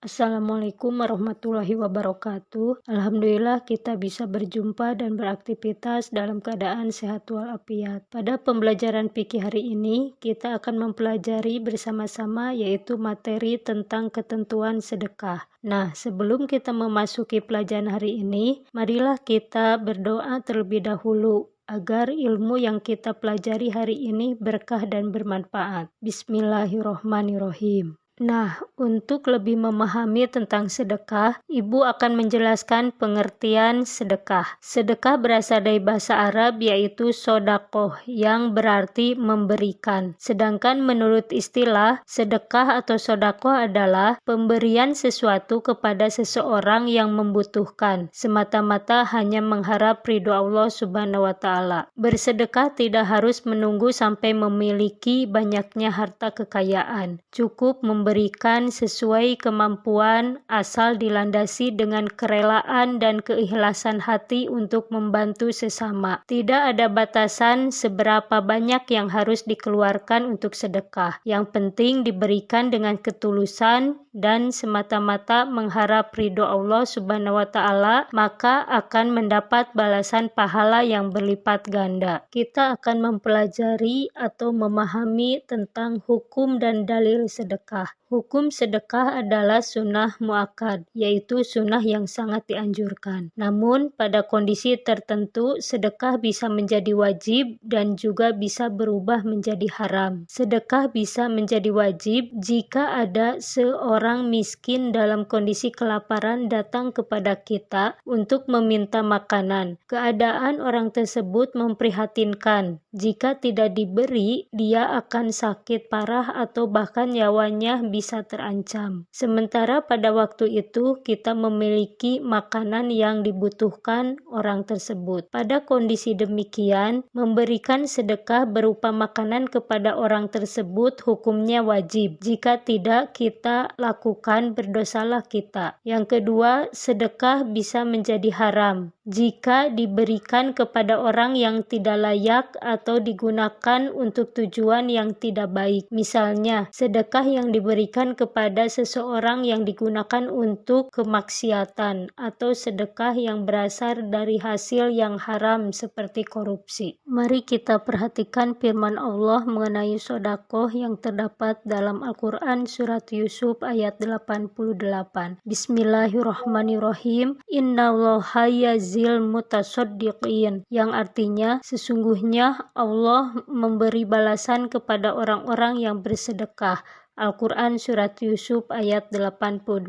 Assalamualaikum warahmatullahi wabarakatuh. Alhamdulillah kita bisa berjumpa dan beraktivitas dalam keadaan sehat walafiat. Pada pembelajaran fikih hari ini, kita akan mempelajari bersama-sama yaitu materi tentang ketentuan sedekah. Nah, sebelum kita memasuki pelajaran hari ini, marilah kita berdoa terlebih dahulu agar ilmu yang kita pelajari hari ini berkah dan bermanfaat. Bismillahirrohmanirrohim. Nah, untuk lebih memahami tentang sedekah, Ibu akan menjelaskan pengertian sedekah. Sedekah berasal dari bahasa Arab yaitu sodakoh yang berarti memberikan. Sedangkan menurut istilah, sedekah atau sodakoh adalah pemberian sesuatu kepada seseorang yang membutuhkan, semata-mata hanya mengharap ridho Allah Subhanahu wa Ta'ala. Bersedekah tidak harus menunggu sampai memiliki banyaknya harta kekayaan. Cukup memberikan sesuai kemampuan asal dilandasi dengan kerelaan dan keikhlasan hati untuk membantu sesama. Tidak ada batasan seberapa banyak yang harus dikeluarkan untuk sedekah. Yang penting diberikan dengan ketulusan dan semata-mata mengharap ridho Allah Subhanahu wa Ta'ala, maka akan mendapat balasan pahala yang berlipat ganda. Kita akan mempelajari atau memahami tentang hukum dan dalil sedekah. Hukum sedekah adalah sunnah muakkad, yaitu sunnah yang sangat dianjurkan. Namun, pada kondisi tertentu, sedekah bisa menjadi wajib dan juga bisa berubah menjadi haram. Sedekah bisa menjadi wajib jika ada seorang miskin dalam kondisi kelaparan datang kepada kita untuk meminta makanan. Keadaan orang tersebut memprihatinkan. Jika tidak diberi, dia akan sakit parah atau bahkan nyawanya bisa terancam. Sementara pada waktu itu kita memiliki makanan yang dibutuhkan orang tersebut. Pada kondisi demikian, memberikan sedekah berupa makanan kepada orang tersebut hukumnya wajib. Jika tidak kita lakukan, berdosalah kita. Yang kedua, sedekah bisa menjadi haram jika diberikan kepada orang yang tidak layak atau digunakan untuk tujuan yang tidak baik. Misalnya, sedekah yang diberikan kepada seseorang yang digunakan untuk kemaksiatan atau sedekah yang berasal dari hasil yang haram seperti korupsi. Mari kita perhatikan firman Allah mengenai sedekah yang terdapat dalam Al-Quran surat Yusuf ayat 88. Bismillahirrahmanirrahim. Innallaha yazil mutasaddiqin, yang artinya sesungguhnya Allah memberi balasan kepada orang-orang yang bersedekah. Al-Quran Surat Yusuf ayat 88.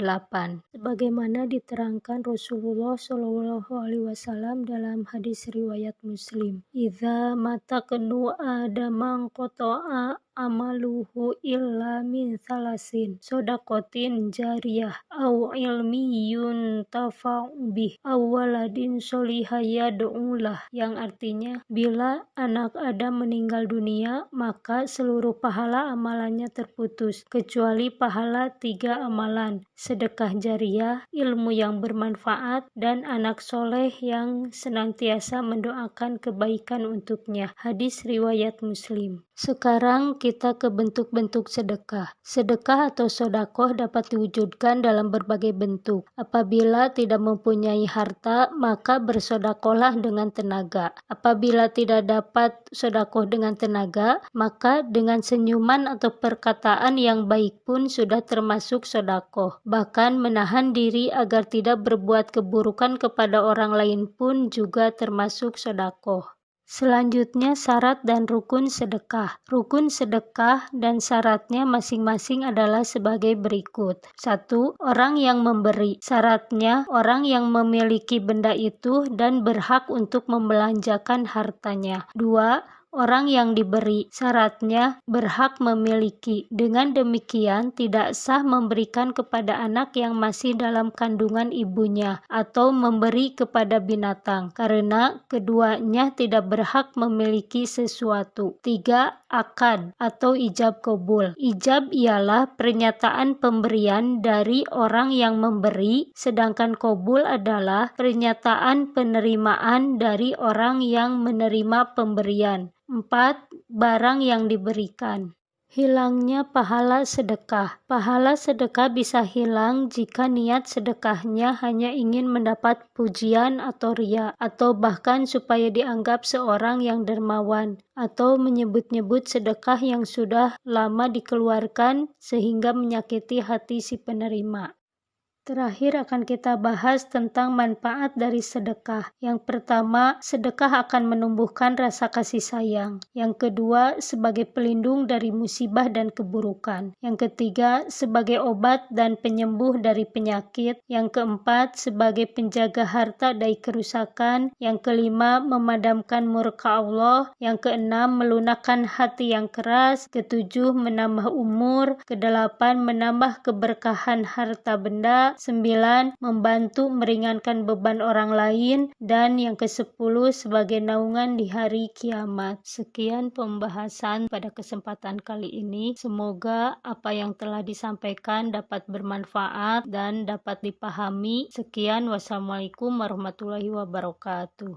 Sebagaimana diterangkan Rasulullah SAW dalam hadis riwayat Muslim. Idza mataknu adamang qata'a amaluhu illa min salasin sodakotin jariyah au ilmiyun tafa'u bih au waladin solihah yad'ulah, yang artinya bila anak Adam meninggal dunia maka seluruh pahala amalannya terputus kecuali pahala 3 amalan: sedekah jariyah, ilmu yang bermanfaat, dan anak soleh yang senantiasa mendoakan kebaikan untuknya. Hadis riwayat Muslim. Sekarang kita ke bentuk-bentuk sedekah. Sedekah atau sodakoh dapat diwujudkan dalam berbagai bentuk. Apabila tidak mempunyai harta, maka bersodakohlah dengan tenaga. Apabila tidak dapat sodakoh dengan tenaga, maka dengan senyuman atau perkataan yang baik pun sudah termasuk sodakoh. Bahkan menahan diri agar tidak berbuat keburukan kepada orang lain pun juga termasuk sodakoh. Selanjutnya, syarat dan rukun sedekah. Rukun sedekah dan syaratnya masing-masing adalah sebagai berikut. 1. Orang yang memberi. Syaratnya, orang yang memiliki benda itu dan berhak untuk membelanjakan hartanya. 2. Orang yang diberi. Syaratnya berhak memiliki. Dengan demikian, tidak sah memberikan kepada anak yang masih dalam kandungan ibunya atau memberi kepada binatang, karena keduanya tidak berhak memiliki sesuatu. 3. Akad atau ijab kabul. Ijab ialah pernyataan pemberian dari orang yang memberi, sedangkan kabul adalah pernyataan penerimaan dari orang yang menerima pemberian. 4. Barang yang diberikan. Hilangnya pahala sedekah. Pahala sedekah bisa hilang jika niat sedekahnya hanya ingin mendapat pujian atau ria, atau bahkan supaya dianggap seorang yang dermawan, atau menyebut-nyebut sedekah yang sudah lama dikeluarkan sehingga menyakiti hati si penerima. Terakhir akan kita bahas tentang manfaat dari sedekah. Yang pertama, sedekah akan menumbuhkan rasa kasih sayang. Yang kedua, sebagai pelindung dari musibah dan keburukan. Yang ketiga, sebagai obat dan penyembuh dari penyakit. Yang keempat, sebagai penjaga harta dari kerusakan. Yang kelima, memadamkan murka Allah. Yang keenam, melunakkan hati yang keras. Ketujuh, menambah umur. Kedelapan, menambah keberkahan harta benda. 9. Membantu meringankan beban orang lain. Dan yang ke-10 sebagai naungan di hari kiamat. Sekian pembahasan pada kesempatan kali ini. Semoga apa yang telah disampaikan dapat bermanfaat dan dapat dipahami. Sekian, wassalamualaikum warahmatullahi wabarakatuh.